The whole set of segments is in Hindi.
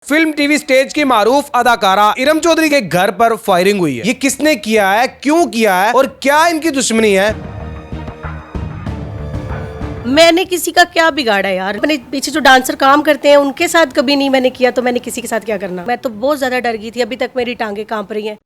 फिल्म टीवी स्टेज की मारूफ अदाकारा इरम चौधरी के घर पर फायरिंग हुई है। ये किसने किया है, क्यों किया है और क्या इनकी दुश्मनी है? मैंने किसी का क्या बिगाड़ा यार। अपने पीछे जो डांसर काम करते हैं उनके साथ कभी नहीं मैंने किया, तो मैंने किसी के साथ क्या करना। मैं तो बहुत ज्यादा डर गई थी, अभी तक मेरी टांगे कांप रही हैं।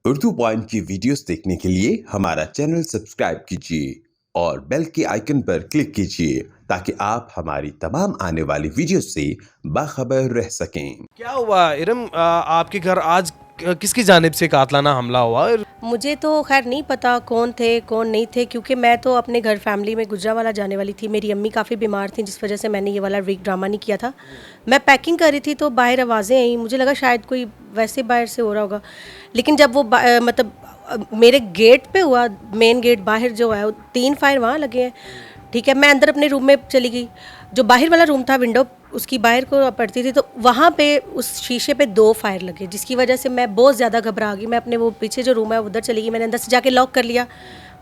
उर्दू पॉइंट की वीडियोस देखने के लिए हमारा चैनल सब्सक्राइब कीजिए और बेल के आइकन पर क्लिक कीजिए ताकि आप हमारी तमाम आने वाली वीडियो से बाखबर रह सकें। क्या हुआ इरम, आपके घर आज किसकी जानिब से कातलाना हमला हुआ? मुझे तो खैर नहीं पता कौन थे कौन नहीं थे, क्योंकि मैं तो अपने घर फैमिली में गुजरावाला जाने वाली थी। मेरी अम्मी काफ़ी बीमार थी, जिस वजह से मैंने ये वाला वीक ड्रामा नहीं किया था। मैं पैकिंग कर रही थी तो बाहर आवाज़ें आई, मुझे लगा शायद कोई वैसे बाहर से हो रहा होगा। लेकिन जब वो मेरे गेट पे हुआ, मेन गेट बाहर जो है, 3 फायर वहाँ लगे हैं। ठीक है, मैं अंदर अपने रूम में चली गई। जो बाहर वाला रूम था, विंडो उसकी बाहर को पड़ती थी, तो वहाँ पे उस शीशे पे 2 फायर लगे, जिसकी वजह से मैं बहुत ज़्यादा घबरा गई। मैं अपने वो पीछे जो रूम है उधर चली गई। मैंने अंदर से जाके लॉक कर लिया।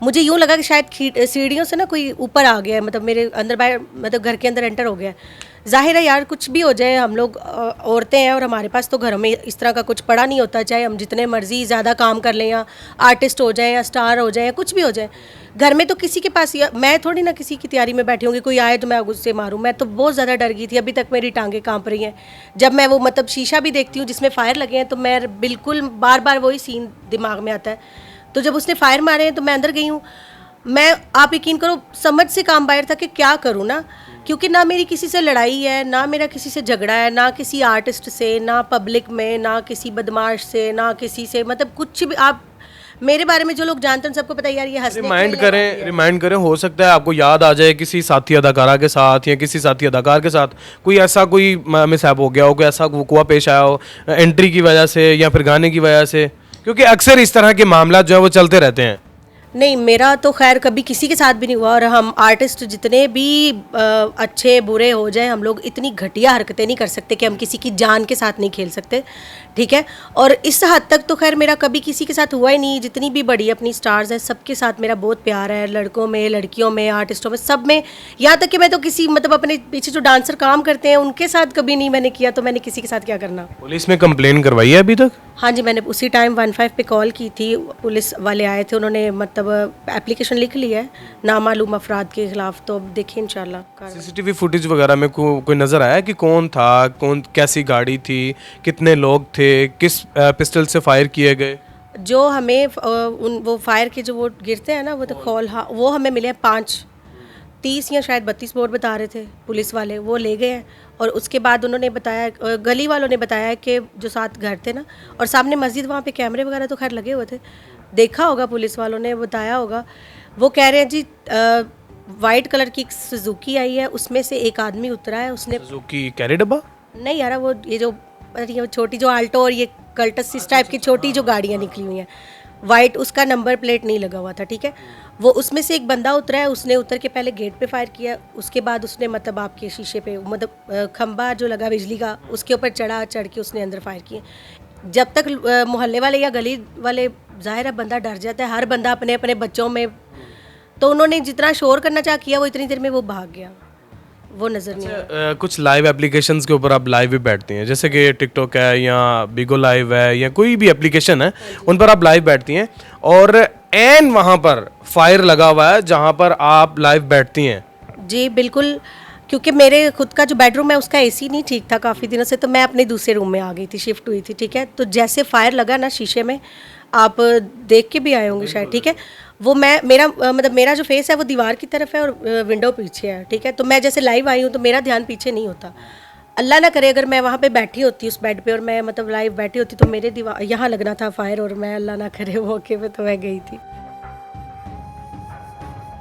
मुझे यूँ लगा कि शायद सीढ़ियों से ना कोई ऊपर आ गया है, मतलब मेरे अंदर बाहर, मतलब घर के अंदर एंटर हो गया है। जाहिर है यार, कुछ भी हो जाए, हम लोग औरतें हैं और हमारे पास तो घरों में इस तरह का कुछ पड़ा नहीं होता। चाहे हम जितने मर्जी ज़्यादा काम कर लें, या आर्टिस्ट हो जाए, या स्टार हो जाए, या कुछ भी हो जाए, घर में तो किसी के पास, मैं थोड़ी ना किसी की तैयारी में बैठी होंगी, कोई आए तो मैं उससे मारूं। मैं तो बहुत ज़्यादा डर गई थी, अभी तक मेरी टांगे कांप रही हैं। जब मैं वो शीशा भी देखती हूँ जिसमें फायर लगे हैं, तो मैं बिल्कुल बार बार वही सीन दिमाग में आता है। तो जब उसने फायर मारे हैं तो मैं अंदर गई हूँ। मैं, आप यकीन करो, समझ से काम बाहर था कि क्या करूँ ना, क्योंकि ना मेरी किसी से लड़ाई है, ना मेरा किसी से झगड़ा है, ना किसी आर्टिस्ट से, ना पब्लिक में, ना किसी बदमाश से, ना किसी से, मतलब कुछ भी। आप मेरे बारे में जो लोग जानते हैं सबको पता है यार, ये हंसने रिमाइंड करें, हो सकता है आपको याद आ जाए किसी साथी अदाकारा के साथ या किसी साथी अदाकार के साथ कोई ऐसा कोई मिसहैप हो गया हो, कोई ऐसा वक़ुआ पेश आया हो एंट्री की वजह से या फिर गाने की वजह से, क्योंकि अक्सर इस तरह के मामला जो है वो चलते रहते हैं। नहीं, मेरा तो खैर कभी किसी के साथ भी नहीं हुआ। और हम आर्टिस्ट जितने भी अच्छे बुरे हो जाए, हम लोग इतनी घटिया हरकतें नहीं कर सकते कि हम किसी की जान के साथ नहीं खेल सकते। ठीक है, और इस हद तक तो खैर मेरा कभी किसी के साथ हुआ ही नहीं। जितनी भी बड़ी अपनी स्टार्स हैं, सबके साथ मेरा बहुत प्यार है, लड़कों में, लड़कियों में, आर्टिस्टों में, सब में। यहाँ तक कि मैं तो किसी, मतलब अपने पीछे जो डांसर काम करते हैं उनके साथ कभी नहीं मैंने किया, तो मैंने किसी के साथ क्या करना। पुलिस में कंप्लेन करवाई है अभी तक? हाँ जी, मैंने उसी टाइम 15 पे कॉल की थी। पुलिस वाले आए थे, उन्होंने मतलब एप्लीकेशन लिख ली है नामालूम अफराद के खिलाफ। तो अब देखिए इंशाल्लाह। सीसीटीवी फुटेज वगैरह में कोई नजर आया कि कौन था, कौन, कैसी गाड़ी थी, कितने लोग थे, किस पिस्टल से फायर किए गए? जो हमें वो फायर के जो वो गिरते हैं ना, वो तो कॉल, हाँ, वो हमें मिले हैं 5, 30 या शायद 32 बोर्ड बता रहे थे पुलिस वाले, वो ले गए हैं। और उसके बाद उन्होंने बताया, गली वालों ने बताया कि जो साथ घर थे ना, और सामने मस्जिद, वहाँ पे कैमरे वगैरह तो खैर लगे हुए थे, देखा होगा पुलिस वालों ने, बताया होगा। वो कह रहे हैं जी, वाइट कलर की सुजुकी आई है, उसमें से एक आदमी उतरा है, उसने सुजुकी कैरी डब्बा नहीं यार, वो ये जो छोटी जो आल्टो और ये कल्टस इस टाइप की छोटी जो गाड़ियाँ निकली हुई हैं, वाइट, उसका नंबर प्लेट नहीं लगा हुआ था। ठीक है, वो उसमें से एक बंदा उतरा है, उसने उतर के पहले गेट पे फायर किया, उसके बाद उसने मतलब आपके शीशे पे, मतलब खंबा जो लगा बिजली का, उसके ऊपर चढ़ के उसने अंदर फायर किए। जब तक मोहल्ले वाले या गली वाले, जाहिर है बंदा डर जाता है, हर बंदा अपने अपने बच्चों में, तो उन्होंने जितना शोर करना चाह किया, वो इतनी देर में वो भाग गया, वो नज़र नहीं आया। कुछ लाइव एप्लीकेशंस के ऊपर आप लाइव भी बैठती हैं, जैसे कि टिकटॉक है या बिगो लाइव है या कोई भी एप्लीकेशन है, उन पर आप लाइव बैठती हैं और एन वहाँ पर फायर लगा हुआ है जहाँ पर आप लाइव बैठती हैं? जी बिल्कुल, क्योंकि मेरे खुद का जो बेडरूम है उसका एसी नहीं ठीक था काफ़ी दिनों से, तो मैं अपने दूसरे रूम में आ गई थी, शिफ्ट हुई थी। ठीक है, तो जैसे फायर लगा ना शीशे में, आप देख के भी आए होंगे शायद। ठीक है, वो मेरा जो फेस है वो दीवार की तरफ है और विंडो पीछे है। ठीक है, तो मैं जैसे लाइव आई हूँ तो मेरा ध्यान पीछे नहीं होता। अल्लाह ना करे अगर मैं वहाँ पे बैठी होती उस बेड पे और मैं मतलब लाइव बैठी होती, तो मेरे दीवार यहाँ लगना था फायर, और मैं, अल्लाह ना करे, वो मौके पे तो मैं गई थी।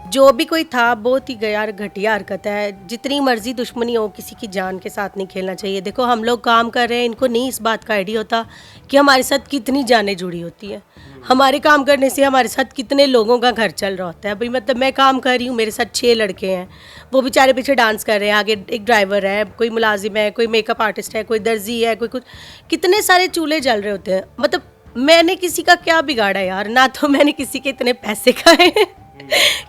जो भी कोई था, बहुत ही यार घटिया हरकत है। जितनी मर्जी दुश्मनी हो, किसी की जान के साथ नहीं खेलना चाहिए। देखो, हम लोग काम कर रहे हैं, इनको नहीं इस बात का आइडिया होता कि हमारे साथ कितनी जानें जुड़ी होती हैं। हमारे काम करने से हमारे साथ कितने लोगों का घर चल रहा होता है। भाई मतलब मैं काम कर रही हूँ, मेरे साथ 6 लड़के हैं, वो बेचारे पीछे डांस कर रहे हैं, आगे एक ड्राइवर है, कोई मुलाजिम है, कोई मेकअप आर्टिस्ट है, कोई दर्जी है, कोई कुछ, कितने सारे चूल्हे जल रहे होते हैं। मतलब मैंने किसी का क्या बिगाड़ा यार, ना तो मैंने किसी के इतने पैसे खाए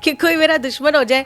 कि कोई मेरा दुश्मन हो जाए,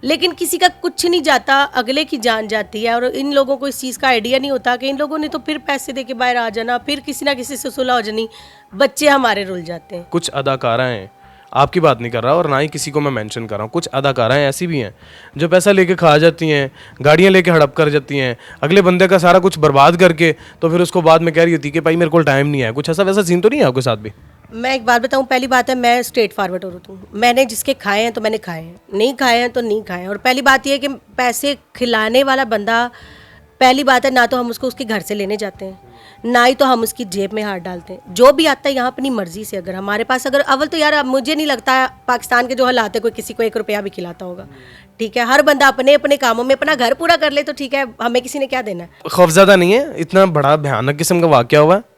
लेकिन किसी का कुछ नहीं जाता, अगले की जान जाती है। और इन लोगों को इस चीज़ का आइडिया नहीं होता कि इन लोगों ने तो फिर पैसे दे के बाहर आ जाना, फिर किसी ना किसी से सुलह हो जानी, बच्चे हमारे रुल जाते हैं। कुछ अदाकाराएं, आपकी बात नहीं कर रहा और ना ही किसी को मैं मेंशन कर रहा हूँ, कुछ अदाकाराएं ऐसी भी हैं जो पैसा लेके खा जाती हैं, गाड़ियाँ लेके हड़प कर जाती हैं, अगले बंदे का सारा कुछ बर्बाद करके तो फिर उसको बाद में कह रही होती है कि भाई मेरे को टाइम नहीं है। कुछ ऐसा वैसा सीन तो नहीं है आपके साथ भी? मैं एक बात बताऊं, पहली बात है मैं स्ट्रेट फॉरवर्ड औरत हूँ। मैंने जिसके खाए हैं तो मैंने खाए हैं, नहीं खाए हैं तो नहीं खाए हैं। और पहली बात यह है कि पैसे खिलाने वाला बंदा, पहली बात है ना तो हम उसको उसके घर से लेने जाते हैं, ना ही तो हम उसकी जेब में हाथ डालते हैं। जो भी आता है यहाँ अपनी मर्जी से, अगर हमारे पास अगर अव्वल तो यार मुझे नहीं लगता पाकिस्तान के जो हालात है कोई किसी को 1 रुपया भी खिलाता होगा। ठीक है, हर बंदा अपने अपने कामों में अपना घर पूरा कर ले तो ठीक है, हमें किसी ने क्या देना है। खौफजदा नहीं है? इतना बड़ा भयानक किस्म का वाकया हुआ है?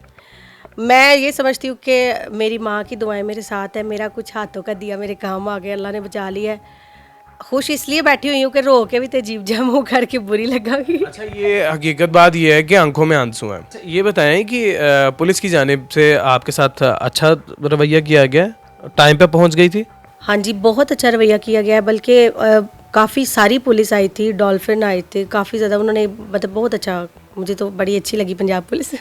मैं ये समझती हूँ कि मेरी माँ की दुआएं मेरे साथ है, मेरा कुछ हाथों का दिया मेरे काम आ गया, अल्लाह ने बचा लिया है। खुश इसलिए बैठी हुई हूँ कि रो के भी तेजीब जम हो करके बुरी लगागी। अच्छा, ये हकीकत बात ये है कि आंखों में आंसू हैं। अच्छा, ये बताएं कि पुलिस की जानिब से आपके साथ अच्छा रवैया किया गया, टाइम पे पहुंच गई थी? हाँ जी, बहुत अच्छा रवैया किया गया है। बल्कि काफ़ी सारी पुलिस आई थी, डॉल्फिन आए थे, काफ़ी ज़्यादा उन्होंने, मतलब बहुत अच्छा, मुझे तो बड़ी अच्छी लगी पंजाब पुलिस।